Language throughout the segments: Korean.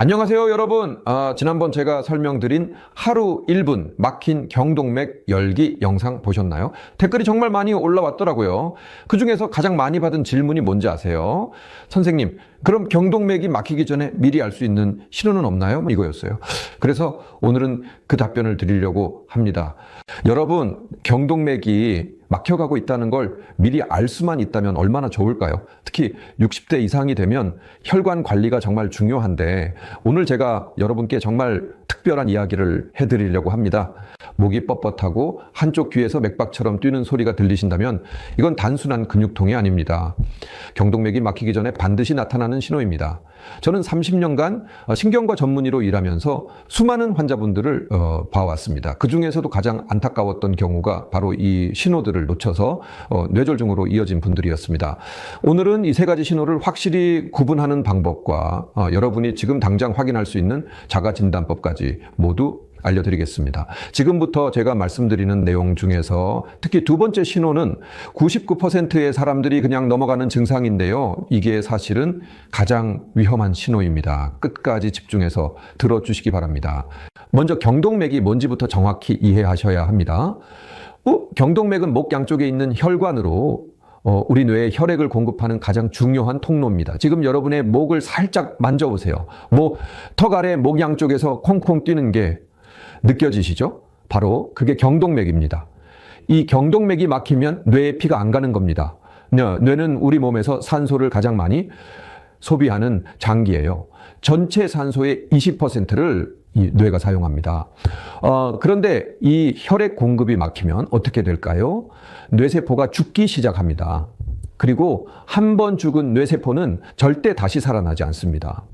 안녕하세요, 여러분. 지난번 제가 설명드린 하루 1분 막힌 경동맥 열기 영상 보셨나요? 댓글이 정말 많이 올라왔더라고요. 그 중에서 가장 많이 받은 질문이 뭔지 아세요? 선생님, 그럼 경동맥이 막히기 전에 미리 알 수 있는 신호는 없나요? 이거였어요. 그래서 오늘은 그 답변을 드리려고 합니다. 여러분, 경동맥이 막혀가고 있다는 걸 미리 알 수만 있다면 얼마나 좋을까요? 특히 60대 이상이 되면 혈관 관리가 정말 중요한데 오늘 제가 여러분께 정말 특별한 이야기를 해드리려고 합니다. 목이 뻣뻣하고 한쪽 귀에서 맥박처럼 뛰는 소리가 들리신다면 이건 단순한 근육통이 아닙니다. 경동맥이 막히기 전에 반드시 나타나는 신호입니다. 저는 30년간 신경과 전문의로 일하면서 수많은 환자분들을 봐왔습니다. 그 중에서도 가장 안타까웠던 경우가 바로 이 신호들을 놓쳐서 뇌졸중으로 이어진 분들이었습니다. 오늘은 이 세 가지 신호를 확실히 구분하는 방법과 여러분이 지금 당장 확인할 수 있는 자가진단법까지 모두 알려드리겠습니다. 지금부터 제가 말씀드리는 내용 중에서 특히 두 번째 신호는 99%의 사람들이 그냥 넘어가는 증상인데요. 이게 사실은 가장 위험한 신호입니다. 끝까지 집중해서 들어주시기 바랍니다. 먼저 경동맥이 뭔지부터 정확히 이해하셔야 합니다. 경동맥은 목 양쪽에 있는 혈관으로 우리 뇌에 혈액을 공급하는 가장 중요한 통로입니다. 지금 여러분의 목을 살짝 만져보세요. 턱 아래 목 양쪽에서 콩콩 뛰는 게 느껴지시죠? 바로 그게 경동맥입니다. 이 경동맥이 막히면 뇌에 피가 안 가는 겁니다. 뇌는 우리 몸에서 산소를 가장 많이 소비하는 장기예요. 전체 산소의 20%를 이 뇌가 사용합니다. 그런데 이 혈액 공급이 막히면 어떻게 될까요? 뇌세포가 죽기 시작합니다. 그리고 한 번 죽은 뇌세포는 절대 다시 살아나지 않습니다.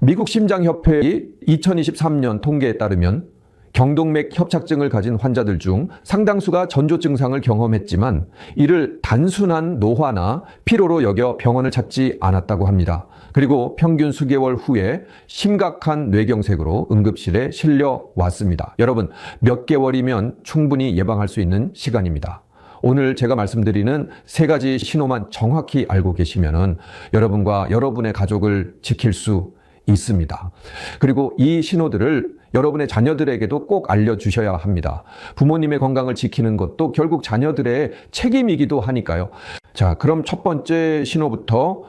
미국 심장협회의 2023년 통계에 따르면 경동맥 협착증을 가진 환자들 중 상당수가 전조 증상을 경험했지만 이를 단순한 노화나 피로로 여겨 병원을 찾지 않았다고 합니다. 그리고 평균 수개월 후에 심각한 뇌경색으로 응급실에 실려왔습니다. 여러분, 몇 개월이면 충분히 예방할 수 있는 시간입니다. 오늘 제가 말씀드리는 세 가지 신호만 정확히 알고 계시면은 여러분과 여러분의 가족을 지킬 수 있습니다. 그리고 이 신호들을 여러분의 자녀들에게도 꼭 알려주셔야 합니다. 부모님의 건강을 지키는 것도 결국 자녀들의 책임이기도 하니까요. 자, 그럼 첫 번째 신호부터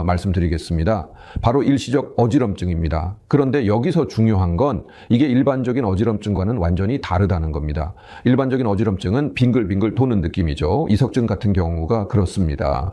말씀드리겠습니다. 바로 일시적 어지럼증입니다. 그런데 여기서 중요한 건 이게 일반적인 어지럼증과는 완전히 다르다는 겁니다. 일반적인 어지럼증은 빙글빙글 도는 느낌이죠. 이석증 같은 경우가 그렇습니다.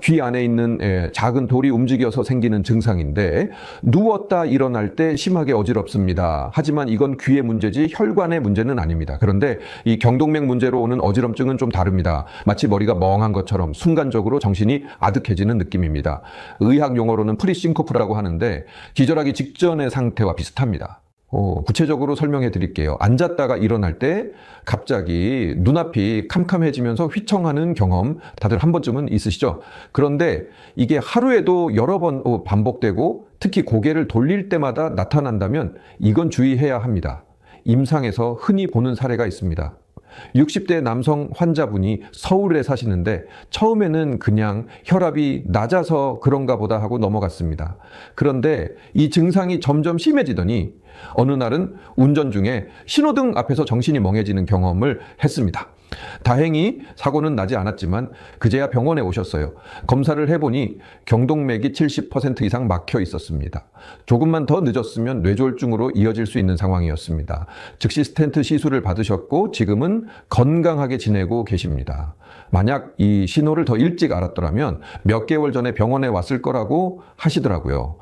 귀 안에 있는 작은 돌이 움직여서 생기는 증상인데 누웠다 일어날 때 심하게 어지럽습니다. 하지만 이건 귀의 문제지 혈관의 문제는 아닙니다. 그런데 이 경동맥 문제로 오는 어지럼증은 좀 다릅니다. 마치 머리가 멍한 것처럼 순간적으로 정신이 아득해지는 느낌입니다. 의학 용어로는 프리싱코프라고 하는데 기절하기 직전의 상태와 비슷합니다. 구체적으로 설명해 드릴게요. 앉았다가 일어날 때 갑자기 눈앞이 캄캄해지면서 휘청하는 경험 다들 한 번쯤은 있으시죠? 그런데 이게 하루에도 여러 번 반복되고 특히 고개를 돌릴 때마다 나타난다면 이건 주의해야 합니다. 임상에서 흔히 보는 사례가 있습니다. 60대 남성 환자분이 서울에 사시는데 처음에는 그냥 혈압이 낮아서 그런가 보다 하고 넘어갔습니다. 그런데 이 증상이 점점 심해지더니 어느 날은 운전 중에 신호등 앞에서 정신이 멍해지는 경험을 했습니다. 다행히 사고는 나지 않았지만 그제야 병원에 오셨어요. 검사를 해보니 경동맥이 70% 이상 막혀 있었습니다. 조금만 더 늦었으면 뇌졸중으로 이어질 수 있는 상황이었습니다. 즉시 스텐트 시술을 받으셨고 지금은 건강하게 지내고 계십니다. 만약 이 신호를 더 일찍 알았더라면 몇 개월 전에 병원에 왔을 거라고 하시더라고요.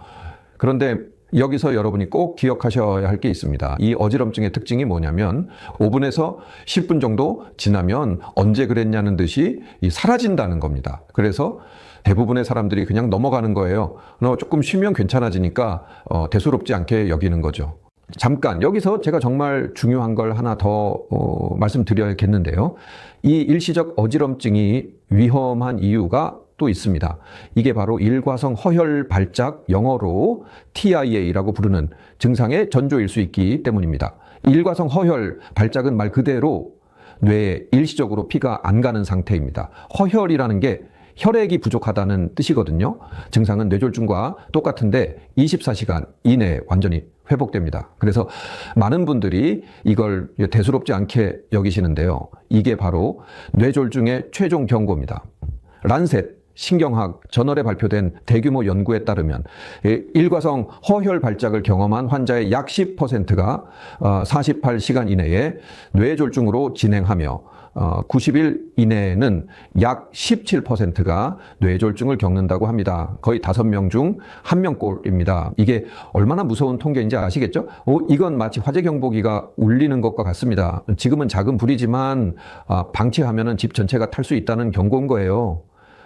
그런데 여기서 여러분이 꼭 기억하셔야 할 게 있습니다. 이 어지럼증의 특징이 뭐냐면 5분에서 10분 정도 지나면 언제 그랬냐는 듯이 사라진다는 겁니다. 그래서 대부분의 사람들이 그냥 넘어가는 거예요. 조금 쉬면 괜찮아지니까 대수롭지 않게 여기는 거죠. 잠깐 여기서 제가 정말 중요한 걸 하나 더 말씀드려야겠는데요. 이 일시적 어지럼증이 위험한 이유가 또 있습니다. 이게 바로 일과성 허혈 발작, 영어로 TIA라고 부르는 증상의 전조일 수 있기 때문입니다. 일과성 허혈 발작은 말 그대로 뇌에 일시적으로 피가 안 가는 상태입니다. 허혈이라는 게 혈액이 부족하다는 뜻이거든요. 증상은 뇌졸중과 똑같은데 24시간 이내에 완전히 회복됩니다. 그래서 많은 분들이 이걸 대수롭지 않게 여기시는데요. 이게 바로 뇌졸중의 최종 경고입니다. 란셋 신경학 저널에 발표된 대규모 연구에 따르면 일과성 허혈 발작을 경험한 환자의 약 10%가 48시간 이내에 뇌졸중으로 진행하며 90일 이내에는 약 17%가 뇌졸중을 겪는다고 합니다. 거의 5명 중 1명꼴입니다. 이게 얼마나 무서운 통계인지 아시겠죠? 이건 마치 화재 경보기가 울리는 것과 같습니다. 지금은 작은 불이지만 방치하면 집 전체가 탈 수 있다는 경고인 거예요.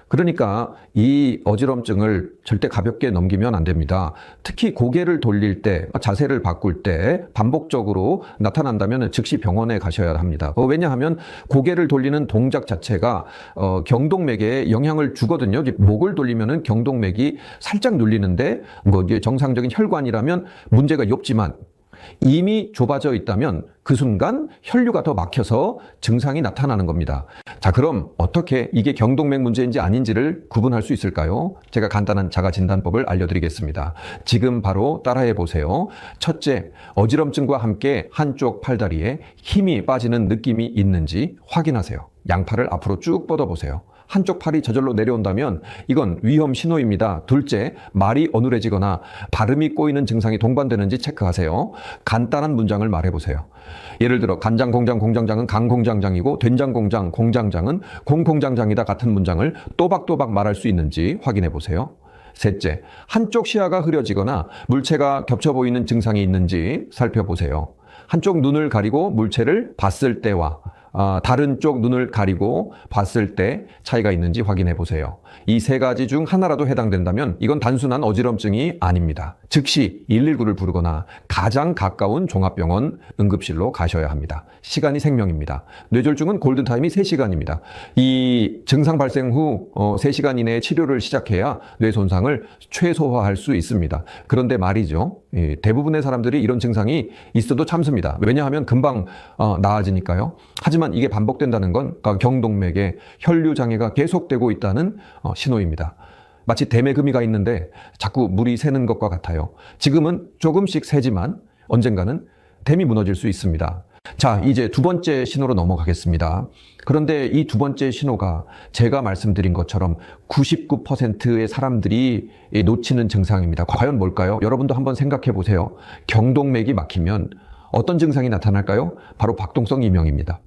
그러니까 이 어지럼증을 절대 가볍게 넘기면 안 됩니다. 특히 고개를 돌릴 때, 자세를 바꿀 때 반복적으로 나타난다면 즉시 병원에 가셔야 합니다. 왜냐하면 고개를 돌리는 동작 자체가 경동맥에 영향을 주거든요. 목을 돌리면 경동맥이 살짝 눌리는데 정상적인 혈관이라면 문제가 없지만 이미 좁아져 있다면 그 순간 혈류가 더 막혀서 증상이 나타나는 겁니다. 자, 그럼 어떻게 이게 경동맥 문제인지 아닌지를 구분할 수 있을까요? 제가 간단한 자가진단법을 알려드리겠습니다. 지금 바로 따라해 보세요. 첫째, 어지럼증과 함께 한쪽 팔다리에 힘이 빠지는 느낌이 있는지 확인하세요. 양팔을 앞으로 쭉 뻗어보세요. 한쪽 팔이 저절로 내려온다면 이건 위험 신호입니다. 둘째, 말이 어눌해지거나 발음이 꼬이는 증상이 동반되는지 체크하세요. 간단한 문장을 말해보세요. 예를 들어 간장 공장 공장장은 강 공장장이고 된장 공장 공장장은 공 공장장이다 같은 문장을 또박또박 말할 수 있는지 확인해보세요. 셋째, 한쪽 시야가 흐려지거나 물체가 겹쳐 보이는 증상이 있는지 살펴보세요. 한쪽 눈을 가리고 물체를 봤을 때와 다른 쪽 눈을 가리고 봤을 때 차이가 있는지 확인해 보세요. 이 세 가지 중 하나라도 해당된다면 이건 단순한 어지럼증이 아닙니다. 즉시 119를 부르거나 가장 가까운 종합병원 응급실로 가셔야 합니다. 시간이 생명입니다. 뇌졸중은 골든타임이 3시간입니다. 이 증상 발생 후 3시간 이내에 치료를 시작해야 뇌 손상을 최소화할 수 있습니다. 그런데 말이죠. 대부분의 사람들이 이런 증상이 있어도 참습니다. 왜냐하면 금방 나아지니까요. 하지만 이게 반복된다는 건 경동맥에 혈류 장애가 계속되고 있다는 신호입니다. 마치 댐에 금이가 있는데 자꾸 물이 새는 것과 같아요. 지금은 조금씩 새지만 언젠가는 댐이 무너질 수 있습니다. 자, 이제 두 번째 신호로 넘어가겠습니다. 그런데 이 두 번째 신호가 제가 말씀드린 것처럼 99%의 사람들이 놓치는 증상입니다. 과연 뭘까요? 여러분도 한번 생각해 보세요. 경동맥이 막히면 어떤 증상이 나타날까요? 바로 박동성 이명입니다.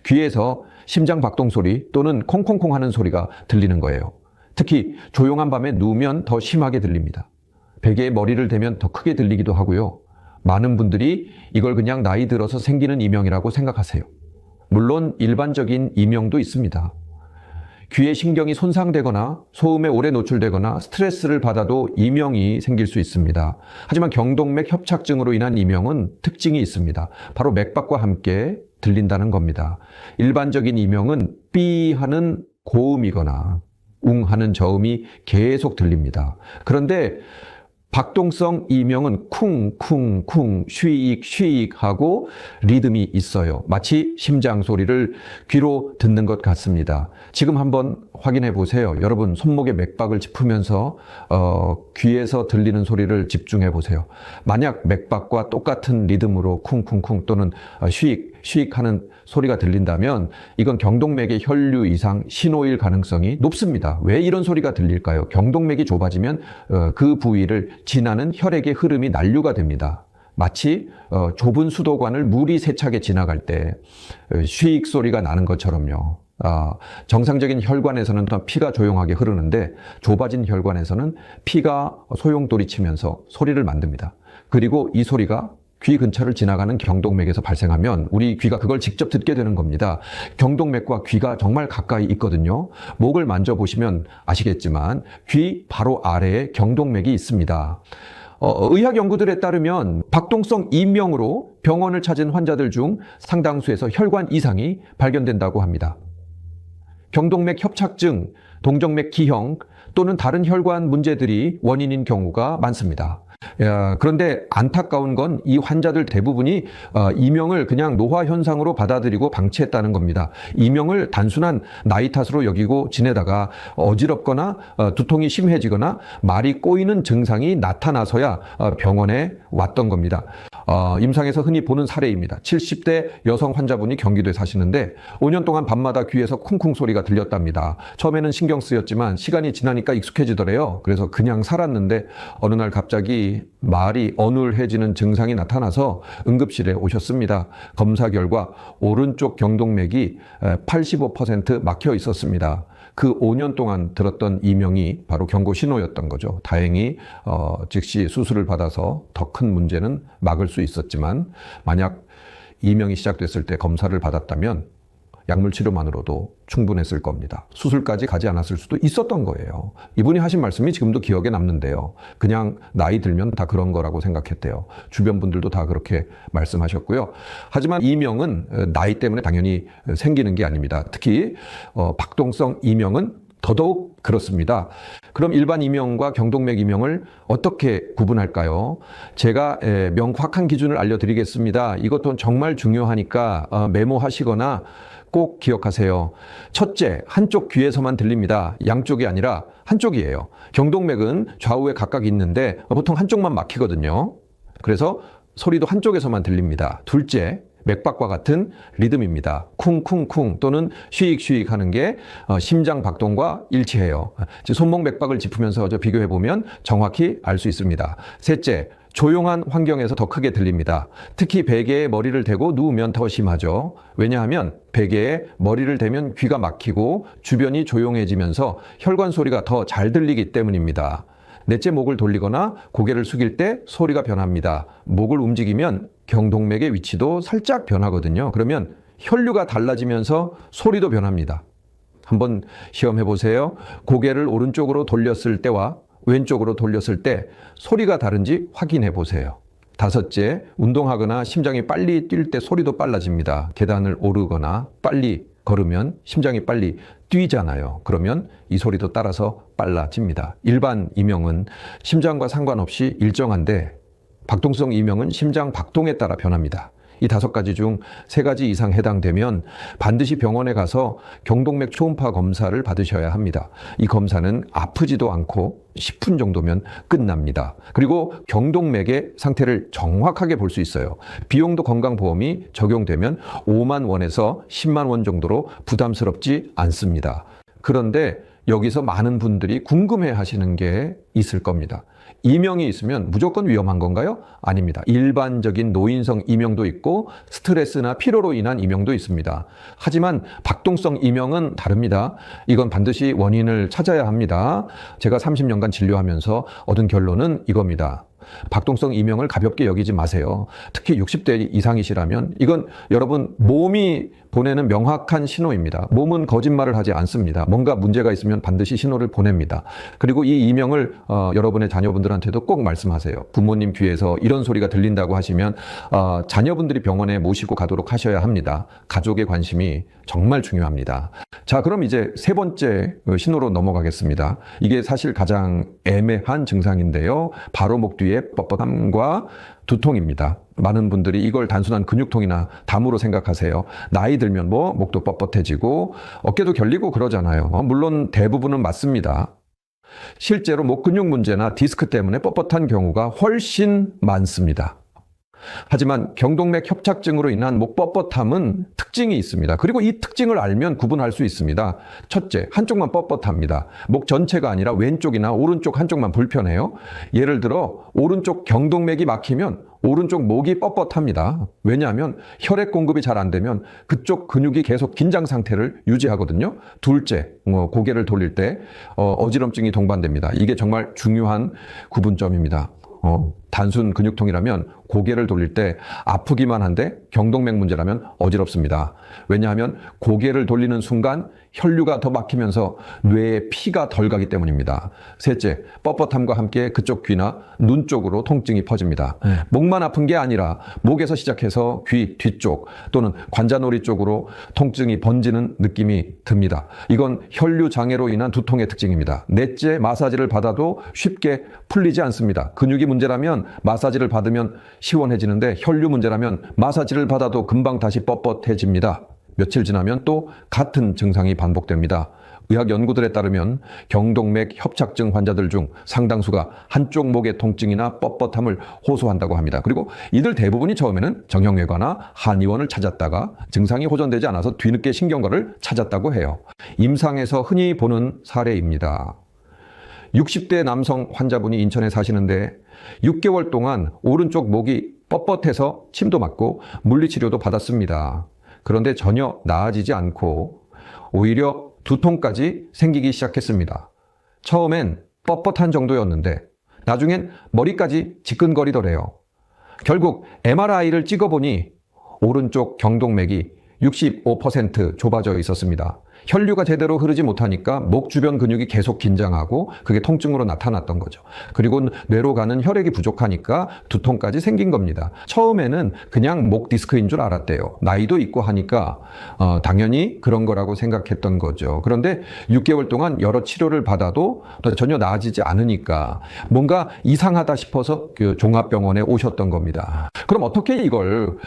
귀에서 심장 박동 소리 또는 콩콩콩 하는 소리가 들리는 거예요. 특히 조용한 밤에 누우면 더 심하게 들립니다. 베개에 머리를 대면 더 크게 들리기도 하고요. 많은 분들이 이걸 그냥 나이 들어서 생기는 이명이라고 생각하세요. 물론 일반적인 이명도 있습니다. 귀의 신경이 손상되거나 소음에 오래 노출되거나 스트레스를 받아도 이명이 생길 수 있습니다. 하지만 경동맥 협착증으로 인한 이명은 특징이 있습니다. 바로 맥박과 함께 들린다는 겁니다. 일반적인 이명은 삐 하는 고음이거나 웅 하는 저음이 계속 들립니다. 그런데 박동성 이명은 쿵쿵쿵 쉬익 쉬익 하고 리듬이 있어요. 마치 심장 소리를 귀로 듣는 것 같습니다. 지금 한번 확인해 보세요. 여러분 손목에 맥박을 짚으면서 귀에서 들리는 소리를 집중해 보세요. 만약 맥박과 똑같은 리듬으로 쿵쿵쿵 또는 쉬익 쉬익 하는 소리가 들린다면 이건 경동맥의 혈류 이상 신호일 가능성이 높습니다. 왜 이런 소리가 들릴까요? 경동맥이 좁아지면 그 부위를 지나는 혈액의 흐름이 난류가 됩니다. 마치 좁은 수도관을 물이 세차게 지나갈 때 쉬익 소리가 나는 것처럼요. 정상적인 혈관에서는 피가 조용하게 흐르는데 좁아진 혈관에서는 피가 소용돌이치면서 소리를 만듭니다. 그리고 이 소리가 귀 근처를 지나가는 경동맥에서 발생하면 우리 귀가 그걸 직접 듣게 되는 겁니다. 경동맥과 귀가 정말 가까이 있거든요. 목을 만져보시면 아시겠지만 귀 바로 아래에 경동맥이 있습니다. 의학 연구들에 따르면 박동성 이명으로 병원을 찾은 환자들 중 상당수에서 혈관 이상이 발견된다고 합니다. 경동맥 협착증, 동정맥 기형 또는 다른 혈관 문제들이 원인인 경우가 많습니다. 야, 그런데 안타까운 건 이 환자들 대부분이 이명을 그냥 노화 현상으로 받아들이고 방치했다는 겁니다. 이명을 단순한 나이 탓으로 여기고 지내다가 어지럽거나 두통이 심해지거나 말이 꼬이는 증상이 나타나서야 병원에 왔던 겁니다. 임상에서 흔히 보는 사례입니다. 70대 여성 환자분이 경기도에 사시는데 5년 동안 밤마다 귀에서 쿵쿵 소리가 들렸답니다. 처음에는 신경 쓰였지만 시간이 지나니까 익숙해지더래요. 그래서 그냥 살았는데 어느 날 갑자기 말이 어눌해지는 증상이 나타나서 응급실에 오셨습니다. 검사 결과 오른쪽 경동맥이 85% 막혀 있었습니다. 그 5년 동안 들었던 이명이 바로 경고 신호였던 거죠. 다행히 즉시 수술을 받아서 더 큰 문제는 막을 수 있었지만 만약 이명이 시작됐을 때 검사를 받았다면 약물 치료만으로도 충분했을 겁니다. 수술까지 가지 않았을 수도 있었던 거예요. 이분이 하신 말씀이 지금도 기억에 남는데요. 그냥 나이 들면 다 그런 거라고 생각했대요. 주변 분들도 다 그렇게 말씀하셨고요. 하지만 이명은 나이 때문에 당연히 생기는 게 아닙니다. 특히 박동성 이명은 더더욱 그렇습니다. 그럼 일반 이명과 경동맥 이명을 어떻게 구분할까요? 제가 명확한 기준을 알려드리겠습니다. 이것도 정말 중요하니까 메모하시거나 꼭 기억하세요. 첫째, 한쪽 귀에서만 들립니다. 양쪽이 아니라 한쪽이에요. 경동맥은 좌우에 각각 있는데 보통 한쪽만 막히거든요. 그래서 소리도 한쪽에서만 들립니다. 둘째, 맥박과 같은 리듬입니다. 쿵쿵쿵 또는 쉬익쉬익 하는 게 심장 박동과 일치해요. 손목 맥박을 짚으면서 비교해보면 정확히 알 수 있습니다. 셋째, 조용한 환경에서 더 크게 들립니다. 특히 베개에 머리를 대고 누우면 더 심하죠. 왜냐하면 베개에 머리를 대면 귀가 막히고 주변이 조용해지면서 혈관 소리가 더 잘 들리기 때문입니다. 넷째, 목을 돌리거나 고개를 숙일 때 소리가 변합니다. 목을 움직이면 경동맥의 위치도 살짝 변하거든요. 그러면 혈류가 달라지면서 소리도 변합니다. 한번 시험해 보세요. 고개를 오른쪽으로 돌렸을 때와 왼쪽으로 돌렸을 때 소리가 다른지 확인해 보세요. 다섯째, 운동하거나 심장이 빨리 뛸 때 소리도 빨라집니다. 계단을 오르거나 빨리 걸으면 심장이 빨리 뛰잖아요. 그러면 이 소리도 따라서 빨라집니다. 일반 이명은 심장과 상관없이 일정한데 박동성 이명은 심장 박동에 따라 변합니다. 이 5가지 중 3가지 이상 해당되면 반드시 병원에 가서 경동맥 초음파 검사를 받으셔야 합니다. 이 검사는 아프지도 않고 10분 정도면 끝납니다. 그리고 경동맥의 상태를 정확하게 볼 수 있어요. 비용도 건강보험이 적용되면 5만 원에서 10만 원 정도로 부담스럽지 않습니다. 그런데 여기서 많은 분들이 궁금해 하시는 게 있을 겁니다. 이명이 있으면 무조건 위험한 건가요? 아닙니다. 일반적인 노인성 이명도 있고 스트레스나 피로로 인한 이명도 있습니다. 하지만 박동성 이명은 다릅니다. 이건 반드시 원인을 찾아야 합니다. 제가 30년간 진료하면서 얻은 결론은 이겁니다. 박동성 이명을 가볍게 여기지 마세요. 특히 60대 이상이시라면 이건 여러분 몸이 보내는 명확한 신호입니다. 몸은 거짓말을 하지 않습니다. 뭔가 문제가 있으면 반드시 신호를 보냅니다. 그리고 이 이명을 여러분의 자녀분들한테도 꼭 말씀하세요. 부모님 귀에서 이런 소리가 들린다고 하시면 자녀분들이 병원에 모시고 가도록 하셔야 합니다. 가족의 관심이 정말 중요합니다. 자, 그럼 이제 3번째 신호로 넘어가겠습니다. 이게 사실 가장 애매한 증상인데요. 바로 목 뒤에 뻣뻣함과 두통입니다. 많은 분들이 이걸 단순한 근육통이나 담으로 생각하세요. 나이 들면 목도 뻣뻣해지고 어깨도 결리고 그러잖아요. 물론 대부분은 맞습니다. 실제로 목 근육 문제나 디스크 때문에 뻣뻣한 경우가 훨씬 많습니다. 하지만 경동맥 협착증으로 인한 목 뻣뻣함은 특징이 있습니다. 그리고 이 특징을 알면 구분할 수 있습니다. 첫째, 한쪽만 뻣뻣합니다. 목 전체가 아니라 왼쪽이나 오른쪽 한쪽만 불편해요. 예를 들어 오른쪽 경동맥이 막히면 오른쪽 목이 뻣뻣합니다. 왜냐하면 혈액 공급이 잘 안 되면 그쪽 근육이 계속 긴장 상태를 유지하거든요. 둘째, 고개를 돌릴 때 어지럼증이 동반됩니다. 이게 정말 중요한 구분점입니다. 단순 근육통이라면 고개를 돌릴 때 아프기만 한데 경동맥 문제라면 어지럽습니다. 왜냐하면 고개를 돌리는 순간 혈류가 더 막히면서 뇌에 피가 덜 가기 때문입니다. 셋째, 뻣뻣함과 함께 그쪽 귀나 눈 쪽으로 통증이 퍼집니다. 목만 아픈 게 아니라 목에서 시작해서 귀 뒤쪽 또는 관자놀이 쪽으로 통증이 번지는 느낌이 듭니다. 이건 혈류 장애로 인한 두통의 특징입니다. 넷째, 마사지를 받아도 쉽게 풀리지 않습니다. 근육이 문제라면 마사지를 받으면 시원해지는데 혈류 문제라면 마사지를 받아도 금방 다시 뻣뻣해집니다. 며칠 지나면 또 같은 증상이 반복됩니다. 의학 연구들에 따르면 경동맥 협착증 환자들 중 상당수가 한쪽 목의 통증이나 뻣뻣함을 호소한다고 합니다. 그리고 이들 대부분이 처음에는 정형외과나 한의원을 찾았다가 증상이 호전되지 않아서 뒤늦게 신경과를 찾았다고 해요. 임상에서 흔히 보는 사례입니다. 60대 남성 환자분이 인천에 사시는데 6개월 동안 오른쪽 목이 뻣뻣해서 침도 맞고 물리치료도 받았습니다. 그런데 전혀 나아지지 않고 오히려 두통까지 생기기 시작했습니다. 처음엔 뻣뻣한 정도였는데 나중엔 머리까지 지끈거리더래요. 결국 MRI를 찍어보니 오른쪽 경동맥이 65% 좁아져 있었습니다. 혈류가 제대로 흐르지 못하니까 목 주변 근육이 계속 긴장하고 그게 통증으로 나타났던 거죠. 그리고 뇌로 가는 혈액이 부족하니까 두통까지 생긴 겁니다. 처음에는 그냥 목 디스크인 줄 알았대요. 나이도 있고 하니까 당연히 그런 거라고 생각했던 거죠. 그런데 6개월 동안 여러 치료를 받아도 전혀 나아지지 않으니까 뭔가 이상하다 싶어서 그 종합병원에 오셨던 겁니다. 그럼 어떻게 이걸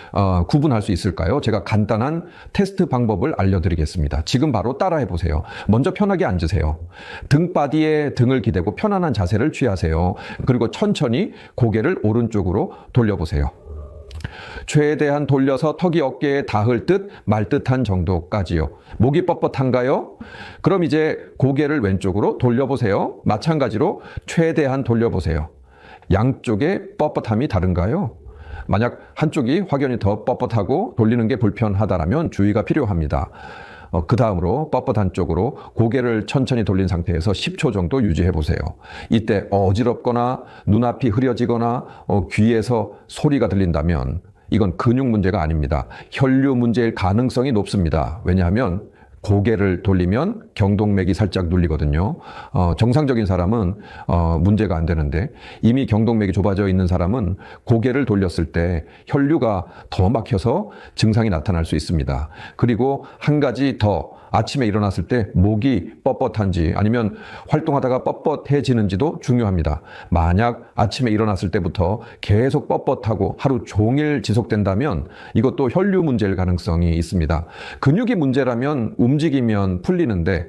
구분할 수 있을까요? 제가 간단한 테스트 방법을 알려드리겠습니다. 지금 바로 따라해 보세요. 먼저 편하게 앉으세요. 등바디에 등을 기대고 편안한 자세를 취하세요. 그리고 천천히 고개를 오른쪽으로 돌려보세요. 최대한 돌려서 턱이 어깨에 닿을 듯 말 듯한 정도까지요. 목이 뻣뻣한가요? 그럼 이제 고개를 왼쪽으로 돌려보세요. 마찬가지로 최대한 돌려보세요. 양쪽의 뻣뻣함이 다른가요? 만약 한쪽이 확연히 더 뻣뻣하고 돌리는 게 불편하다면 주의가 필요합니다. 그 다음으로 뻣뻣한 쪽으로 고개를 천천히 돌린 상태에서 10초 정도 유지해 보세요. 이때 어지럽거나 눈앞이 흐려지거나 귀에서 소리가 들린다면 이건 근육 문제가 아닙니다. 혈류 문제일 가능성이 높습니다. 왜냐하면 고개를 돌리면 경동맥이 살짝 눌리거든요. 정상적인 사람은 문제가 안 되는데 이미 경동맥이 좁아져 있는 사람은 고개를 돌렸을 때 혈류가 더 막혀서 증상이 나타날 수 있습니다. 그리고 한 가지 더, 아침에 일어났을 때 목이 뻣뻣한지 아니면 활동하다가 뻣뻣해지는지도 중요합니다. 만약 아침에 일어났을 때부터 계속 뻣뻣하고 하루 종일 지속된다면 이것도 혈류 문제일 가능성이 있습니다. 근육이 문제라면 움직이면 풀리는데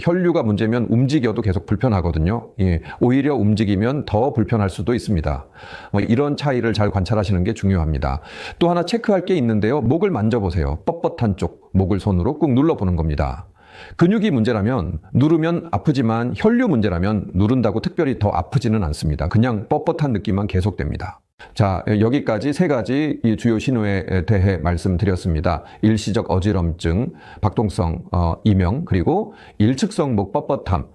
혈류가 문제면 움직여도 계속 불편하거든요. 오히려 움직이면 더 불편할 수도 있습니다. 이런 차이를 잘 관찰하시는 게 중요합니다. 또 하나 체크할 게 있는데요. 목을 만져보세요. 뻣뻣한 쪽 목을 손으로 꾹 눌러보는 겁니다. 근육이 문제라면 누르면 아프지만 혈류 문제라면 누른다고 특별히 더 아프지는 않습니다. 그냥 뻣뻣한 느낌만 계속됩니다. 자, 여기까지 세 가지 이 주요 신호에 대해 말씀드렸습니다. 일시적 어지럼증, 박동성 이명, 그리고 일측성 목 뻣뻣함.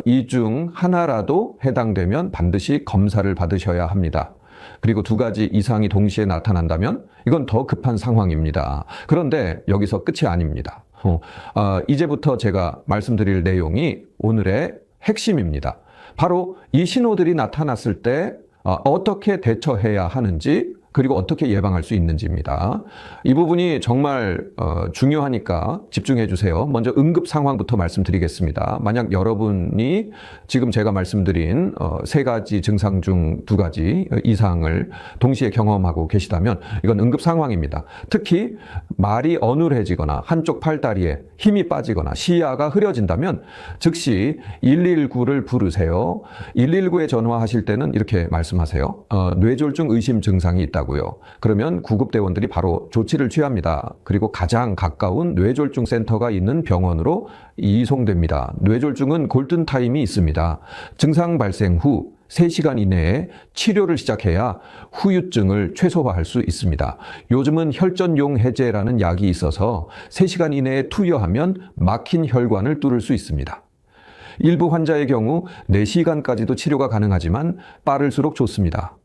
이 중 하나라도 해당되면 반드시 검사를 받으셔야 합니다. 그리고 두 가지 이상이 동시에 나타난다면 이건 더 급한 상황입니다. 그런데 여기서 끝이 아닙니다. 이제부터 제가 말씀드릴 내용이 오늘의 핵심입니다. 바로 이 신호들이 나타났을 때 어떻게 대처해야 하는지 그리고 어떻게 예방할 수 있는지입니다. 이 부분이 정말 중요하니까 집중해 주세요. 먼저 응급 상황부터 말씀드리겠습니다. 만약 여러분이 지금 제가 말씀드린 세 가지 증상 중 두 가지 이상을 동시에 경험하고 계시다면 이건 응급 상황입니다. 특히 말이 어눌해지거나 한쪽 팔다리에 힘이 빠지거나 시야가 흐려진다면 즉시 119를 부르세요. 119에 전화하실 때는 이렇게 말씀하세요. 뇌졸중 의심 증상이 있다. 고요. 그러면 구급대원들이 바로 조치를 취합니다. 그리고 가장 가까운 뇌졸중 센터가 있는 병원으로 이송됩니다. 뇌졸중은 골든타임이 있습니다. 증상 발생 후 3시간 이내에 치료를 시작해야 후유증을 최소화할 수 있습니다. 요즘은 혈전용 해제라는 약이 있어서 3시간 이내에 투여하면 막힌 혈관을 뚫을 수 있습니다. 일부 환자의 경우 4시간까지도 치료가 가능하지만 빠를수록 좋습니다.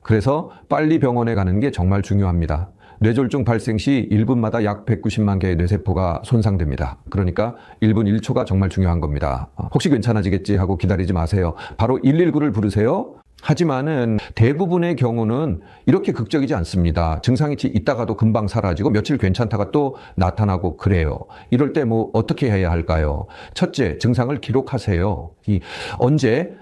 그래서 빨리 병원에 가는 게 정말 중요합니다. 뇌졸중 발생 시 1분마다 약 190만 개의 뇌세포가 손상됩니다. 그러니까 1분 1초가 정말 중요한 겁니다. 혹시 괜찮아지겠지 하고 기다리지 마세요. 바로 119를 부르세요. 하지만은 대부분의 경우는 이렇게 극적이지 않습니다. 증상이 있다가도 금방 사라지고 며칠 괜찮다가 또 나타나고 그래요. 이럴 때 뭐 어떻게 해야 할까요? 첫째, 증상을 기록하세요. 언제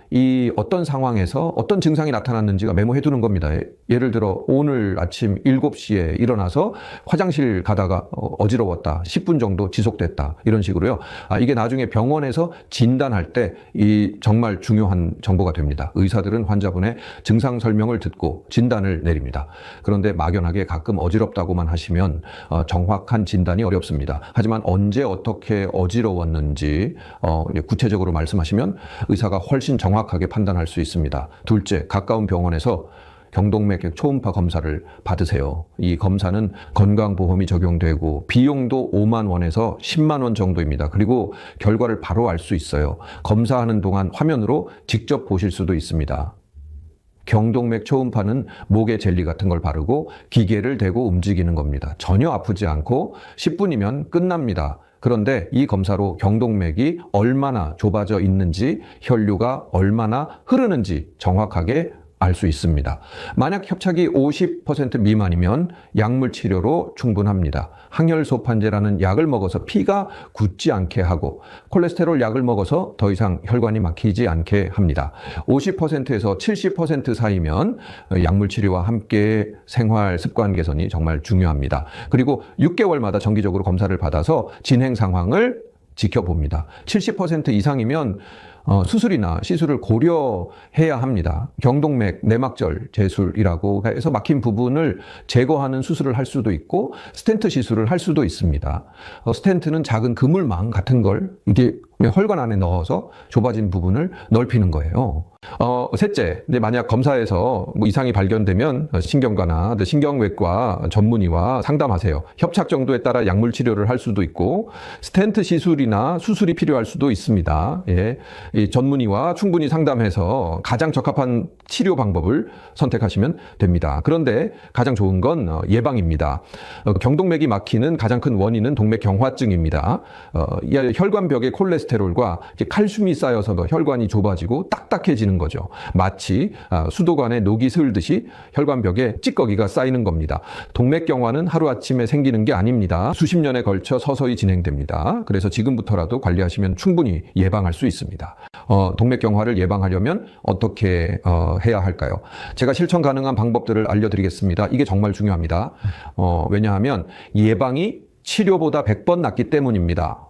어떤 상황에서 어떤 증상이 나타났는지가 메모해 두는 겁니다. 예를 들어 오늘 아침 7시에 일어나서 화장실 가다가 어지러웠다. 10분 정도 지속됐다. 이런 식으로요. 이게 나중에 병원에서 진단할 때 정말 중요한 정보가 됩니다. 의사들은 환자분의 증상 설명을 듣고 진단을 내립니다. 그런데 막연하게 가끔 어지럽다고만 하시면 정확한 진단이 어렵습니다. 하지만 언제 어떻게 어지러웠는지 구체적으로 말씀하시면 의사가 훨씬 정확하게 판단할 수 있습니다. 둘째, 가까운 병원에서 경동맥 초음파 검사를 받으세요. 이 검사는 건강보험이 적용되고 비용도 5만 원에서 10만 원 정도입니다. 그리고 결과를 바로 알 수 있어요. 검사하는 동안 화면으로 직접 보실 수도 있습니다. 경동맥 초음파는 목에 젤리 같은 걸 바르고 기계를 대고 움직이는 겁니다. 전혀 아프지 않고 10분이면 끝납니다. 그런데 이 검사로 경동맥이 얼마나 좁아져 있는지, 혈류가 얼마나 흐르는지 정확하게 알 수 있습니다. 만약 협착이 50% 미만이면 약물 치료로 충분합니다. 항혈소판제라는 약을 먹어서 피가 굳지 않게 하고 콜레스테롤 약을 먹어서 더 이상 혈관이 막히지 않게 합니다. 50%에서 70% 사이면 약물 치료와 함께 생활 습관 개선이 정말 중요합니다. 그리고 6개월마다 정기적으로 검사를 받아서 진행 상황을 지켜봅니다. 70% 이상이면 수술이나 시술을 고려해야 합니다. 경동맥 내막절 제술이라고 해서 막힌 부분을 제거하는 수술을 할 수도 있고 스텐트 시술을 할 수도 있습니다. 스텐트는 작은 그물망 같은 걸 이게 혈관 안에 넣어서 좁아진 부분을 넓히는 거예요. 셋째, 만약 검사에서 이상이 발견되면 신경과나 신경외과 전문의와 상담하세요. 협착 정도에 따라 약물 치료를 할 수도 있고 스텐트 시술이나 수술이 필요할 수도 있습니다. 예. 이 전문의와 충분히 상담해서 가장 적합한 치료 방법을 선택하시면 됩니다. 그런데 가장 좋은 건 예방입니다. 경동맥이 막히는 가장 큰 원인은 동맥경화증입니다. 혈관벽에 콜레스테롤과 칼슘이 쌓여서 혈관이 좁아지고 딱딱해지는 거죠. 마치 수도관에 녹이 슬듯이 혈관벽에 찌꺼기가 쌓이는 겁니다. 동맥경화는 하루아침에 생기는 게 아닙니다. 수십 년에 걸쳐 서서히 진행됩니다. 그래서 지금부터라도 관리하시면 충분히 예방할 수 있습니다. 동맥경화를 예방하려면 어떻게 해야 할까요? 제가 실천 가능한 방법들을 알려드리겠습니다. 이게 정말 중요합니다. 왜냐하면 예방이 치료보다 100번 낫기 때문입니다.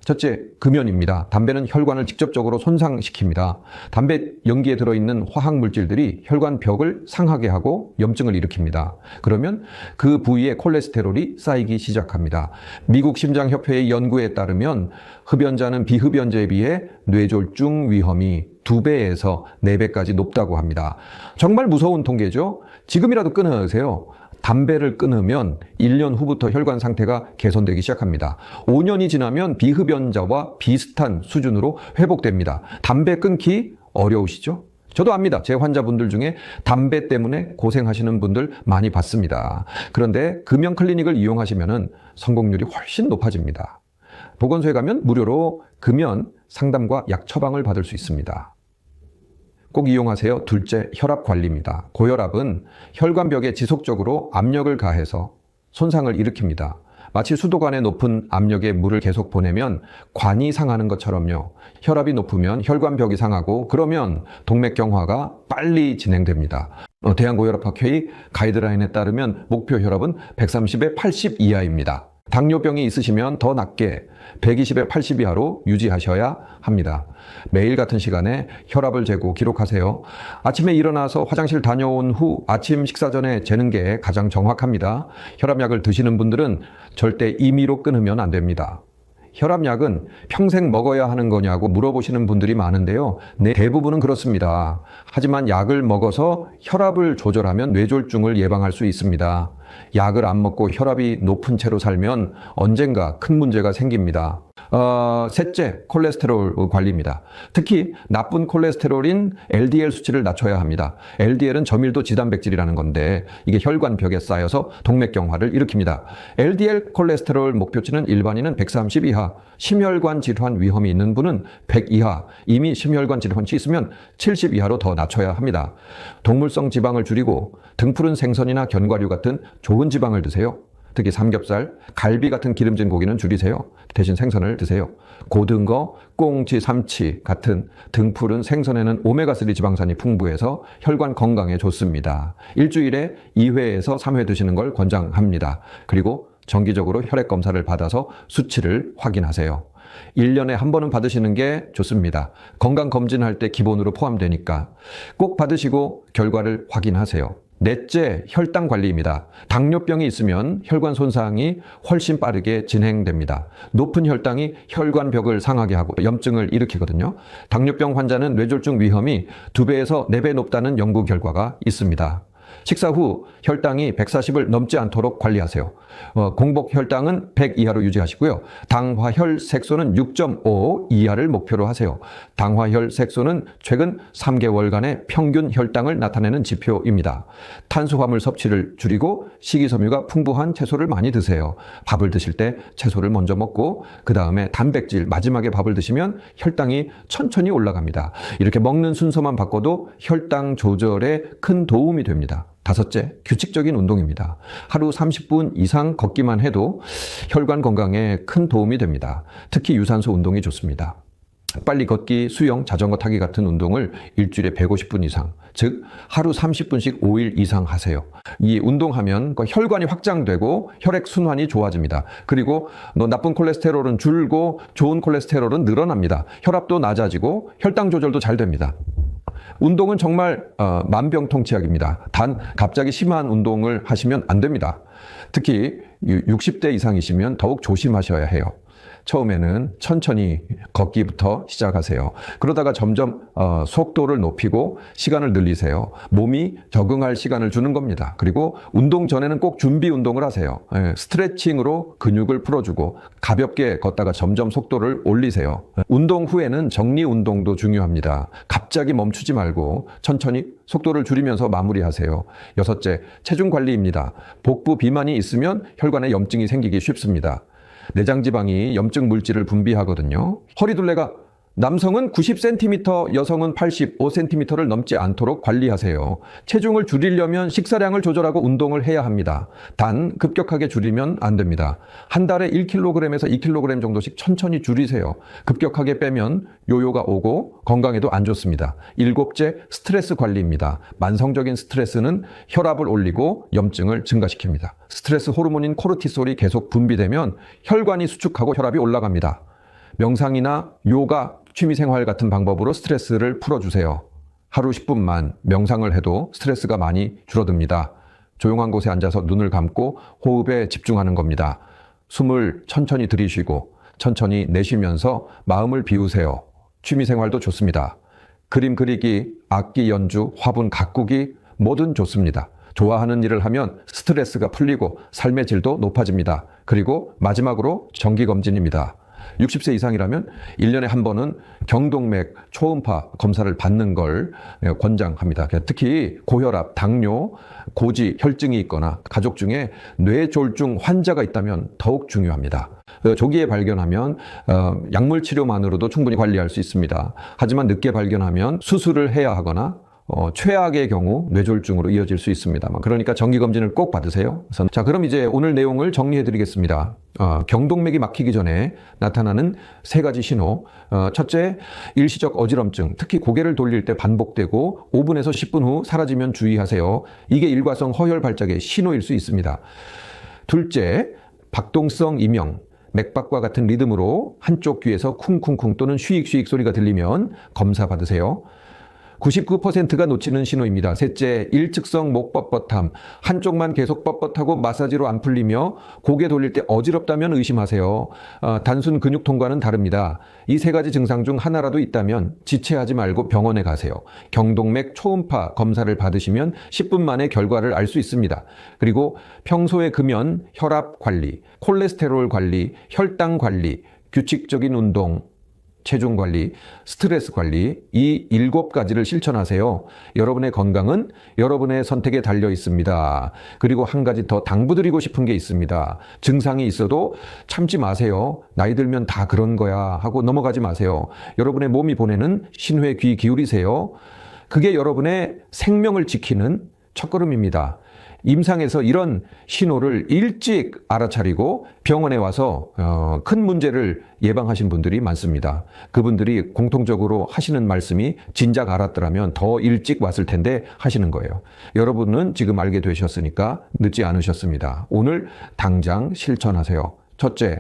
첫째, 금연입니다. 담배는 혈관을 직접적으로 손상시킵니다. 담배 연기에 들어있는 화학물질들이 혈관 벽을 상하게 하고 염증을 일으킵니다. 그러면 그 부위에 콜레스테롤이 쌓이기 시작합니다. 미국 심장협회의 연구에 따르면 흡연자는 비흡연자에 비해 뇌졸중 위험이 2배에서 4배까지 높다고 합니다. 정말 무서운 통계죠? 지금이라도 끊으세요. 담배를 끊으면 1년 후부터 혈관 상태가 개선되기 시작합니다. 5년이 지나면 비흡연자와 비슷한 수준으로 회복됩니다. 담배 끊기 어려우시죠? 저도 압니다. 제 환자분들 중에 담배 때문에 고생하시는 분들 많이 봤습니다. 그런데 금연 클리닉을 이용하시면 성공률이 훨씬 높아집니다. 보건소에 가면 무료로 금연 상담과 약 처방을 받을 수 있습니다. 꼭 이용하세요. 둘째, 혈압 관리입니다. 고혈압은 혈관벽에 지속적으로 압력을 가해서 손상을 일으킵니다. 마치 수도관에 높은 압력에 물을 계속 보내면 관이 상하는 것처럼요. 혈압이 높으면 혈관벽이 상하고 그러면 동맥경화가 빨리 진행됩니다. 대한고혈압학회의 가이드라인에 따르면 목표 혈압은 130에 80 이하입니다. 당뇨병이 있으시면 더 낮게 120에 80 이하로 유지하셔야 합니다. 매일 같은 시간에 혈압을 재고 기록하세요. 아침에 일어나서 화장실 다녀온 후 아침 식사 전에 재는 게 가장 정확합니다. 혈압약을 드시는 분들은 절대 임의로 끊으면 안 됩니다. 혈압약은 평생 먹어야 하는 거냐고 물어보시는 분들이 많은데요. 대부분은 그렇습니다. 하지만 약을 먹어서 혈압을 조절하면 뇌졸중을 예방할 수 있습니다. 약을 안 먹고 혈압이 높은 채로 살면 언젠가 큰 문제가 생깁니다. 셋째, 콜레스테롤 관리입니다. 특히 나쁜 콜레스테롤인 LDL 수치를 낮춰야 합니다. LDL은 저밀도 지단백질이라는 건데 이게 혈관벽에 쌓여서 동맥경화를 일으킵니다. LDL 콜레스테롤 목표치는 일반인은 130 이하, 심혈관 질환 위험이 있는 분은 100 이하, 이미 심혈관 질환이 있으면 70 이하로 더 낮춰야 합니다. 동물성 지방을 줄이고 등푸른 생선이나 견과류 같은 좋은 지방을 드세요. 특히 삼겹살, 갈비 같은 기름진 고기는 줄이세요. 대신 생선을 드세요. 고등어, 꽁치, 삼치 같은 등푸른 생선에는 오메가3 지방산이 풍부해서 혈관 건강에 좋습니다. 일주일에 2회에서 3회 드시는 걸 권장합니다. 그리고 정기적으로 혈액 검사를 받아서 수치를 확인하세요. 1년에 한 번은 받으시는 게 좋습니다. 건강검진할 때 기본으로 포함되니까 꼭 받으시고 결과를 확인하세요. 넷째, 혈당 관리입니다. 당뇨병이 있으면 혈관 손상이 훨씬 빠르게 진행됩니다. 높은 혈당이 혈관벽을 상하게 하고 염증을 일으키거든요. 당뇨병 환자는 뇌졸중 위험이 2배에서 4배 높다는 연구 결과가 있습니다. 식사 후 혈당이 140을 넘지 않도록 관리하세요. 공복 혈당은 100 이하로 유지하시고요. 당화혈색소는 6.5 이하를 목표로 하세요. 당화혈색소는 최근 3개월간의 평균 혈당을 나타내는 지표입니다. 탄수화물 섭취를 줄이고 식이섬유가 풍부한 채소를 많이 드세요. 밥을 드실 때 채소를 먼저 먹고 그 다음에 단백질, 마지막에 밥을 드시면 혈당이 천천히 올라갑니다. 이렇게 먹는 순서만 바꿔도 혈당 조절에 큰 도움이 됩니다. 다섯째, 규칙적인 운동입니다. 하루 30분 이상 걷기만 해도 혈관 건강에 큰 도움이 됩니다. 특히 유산소 운동이 좋습니다. 빨리 걷기, 수영, 자전거 타기 같은 운동을 일주일에 150분 이상, 즉 하루 30분씩 5일 이상 하세요. 이 운동하면 혈관이 확장되고 혈액 순환이 좋아집니다. 그리고 나쁜 콜레스테롤은 줄고 좋은 콜레스테롤은 늘어납니다. 혈압도 낮아지고 혈당 조절도 잘 됩니다. 운동은 정말 만병통치약입니다. 단 갑자기 심한 운동을 하시면 안 됩니다. 특히 60대 이상이시면 더욱 조심하셔야 해요. 처음에는 천천히 걷기부터 시작하세요. 그러다가 점점 속도를 높이고 시간을 늘리세요. 몸이 적응할 시간을 주는 겁니다. 그리고 운동 전에는 꼭 준비 운동을 하세요. 스트레칭으로 근육을 풀어주고 가볍게 걷다가 점점 속도를 올리세요. 운동 후에는 정리 운동도 중요합니다. 갑자기 멈추지 말고 천천히 속도를 줄이면서 마무리하세요. 여섯째, 체중 관리입니다. 복부 비만이 있으면 혈관에 염증이 생기기 쉽습니다. 내장지방이 염증 물질을 분비하거든요. 허리둘레가 남성은 90cm, 여성은 85cm를 넘지 않도록 관리하세요. 체중을 줄이려면 식사량을 조절하고 운동을 해야 합니다. 단 급격하게 줄이면 안 됩니다. 한 달에 1kg에서 2kg 정도씩 천천히 줄이세요. 급격하게 빼면 요요가 오고 건강에도 안 좋습니다. 일곱째, 스트레스 관리입니다. 만성적인 스트레스는 혈압을 올리고 염증을 증가시킵니다. 스트레스 호르몬인 코르티솔이 계속 분비되면 혈관이 수축하고 혈압이 올라갑니다. 명상이나 요가, 취미생활 같은 방법으로 스트레스를 풀어주세요. 하루 10분만 명상을 해도 스트레스가 많이 줄어듭니다. 조용한 곳에 앉아서 눈을 감고 호흡에 집중하는 겁니다. 숨을 천천히 들이쉬고 천천히 내쉬면서 마음을 비우세요. 취미생활도 좋습니다. 그림 그리기, 악기 연주, 화분 가꾸기 뭐든 좋습니다. 좋아하는 일을 하면 스트레스가 풀리고 삶의 질도 높아집니다. 그리고 마지막으로 정기검진입니다. 60세 이상이라면 1년에 한 번은 경동맥 초음파 검사를 받는 걸 권장합니다. 특히 고혈압, 당뇨, 고지, 혈증이 있거나 가족 중에 뇌졸중 환자가 있다면 더욱 중요합니다. 조기에 발견하면 약물 치료만으로도 충분히 관리할 수 있습니다. 하지만 늦게 발견하면 수술을 해야 하거나 최악의 경우 뇌졸중으로 이어질 수 있습니다. 그러니까 정기검진을 꼭 받으세요. 자, 그럼 이제 오늘 내용을 정리해 드리겠습니다. 경동맥이 막히기 전에 나타나는 3가지 신호. 첫째, 일시적 어지럼증, 특히 고개를 돌릴 때 반복되고 5분에서 10분 후 사라지면 주의하세요. 이게 일과성 허혈 발작의 신호일 수 있습니다. 둘째, 박동성 이명. 맥박과 같은 리듬으로 한쪽 귀에서 쿵쿵쿵 또는 쉬익쉬익 소리가 들리면 검사 받으세요. 99%가 놓치는 신호입니다. 셋째, 일측성 목 뻣뻣함. 한쪽만 계속 뻣뻣하고 마사지로 안 풀리며 고개 돌릴 때 어지럽다면 의심하세요. 단순 근육통과는 다릅니다. 이 3가지 증상 중 하나라도 있다면 지체하지 말고 병원에 가세요. 경동맥 초음파 검사를 받으시면 10분 만에 결과를 알 수 있습니다. 그리고 평소에 금연, 혈압 관리, 콜레스테롤 관리, 혈당 관리, 규칙적인 운동, 체중 관리, 스트레스 관리, 이 7가지를 실천하세요. 여러분의 건강은 여러분의 선택에 달려 있습니다. 그리고 한 가지 더 당부드리고 싶은 게 있습니다. 증상이 있어도 참지 마세요. 나이 들면 다 그런 거야 하고 넘어가지 마세요. 여러분의 몸이 보내는 신호에 귀 기울이세요. 그게 여러분의 생명을 지키는 첫걸음입니다. 임상에서 이런 신호를 일찍 알아차리고 병원에 와서 큰 문제를 예방하신 분들이 많습니다. 그분들이 공통적으로 하시는 말씀이 진작 알았더라면 더 일찍 왔을 텐데 하시는 거예요. 여러분은 지금 알게 되셨으니까 늦지 않으셨습니다. 오늘 당장 실천하세요. 첫째,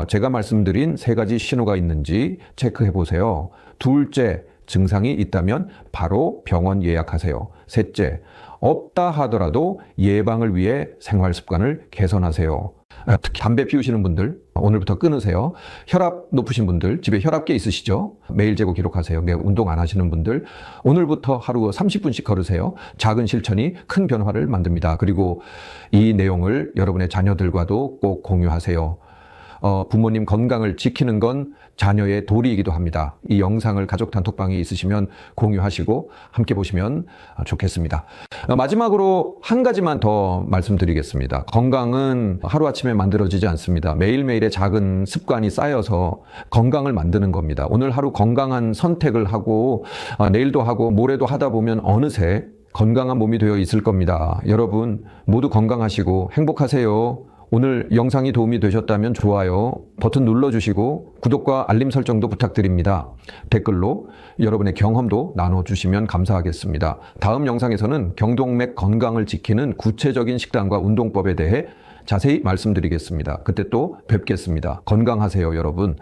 제가 말씀드린 3가지 신호가 있는지 체크해 보세요. 둘째, 증상이 있다면 바로 병원 예약하세요. 셋째, 없다 하더라도 예방을 위해 생활 습관을 개선하세요. 특히 담배 피우시는 분들 오늘부터 끊으세요. 혈압 높으신 분들 집에 혈압계 있으시죠? 매일 재고 기록하세요. 운동 안 하시는 분들 오늘부터 하루 30분씩 걸으세요. 작은 실천이 큰 변화를 만듭니다. 그리고 이 내용을 여러분의 자녀들과도 꼭 공유하세요. 부모님 건강을 지키는 건 자녀의 도리이기도 합니다. 이 영상을 가족 단톡방에 있으시면 공유하시고 함께 보시면 좋겠습니다. 마지막으로 한 가지만 더 말씀드리겠습니다. 건강은 하루아침에 만들어지지 않습니다. 매일매일의 작은 습관이 쌓여서 건강을 만드는 겁니다. 오늘 하루 건강한 선택을 하고 내일도 하고 모레도 하다 보면 어느새 건강한 몸이 되어 있을 겁니다. 여러분 모두 건강하시고 행복하세요. 오늘 영상이 도움이 되셨다면 좋아요 버튼 눌러주시고 구독과 알림 설정도 부탁드립니다. 댓글로 여러분의 경험도 나눠주시면 감사하겠습니다. 다음 영상에서는 경동맥 건강을 지키는 구체적인 식단과 운동법에 대해 자세히 말씀드리겠습니다. 그때 또 뵙겠습니다. 건강하세요, 여러분.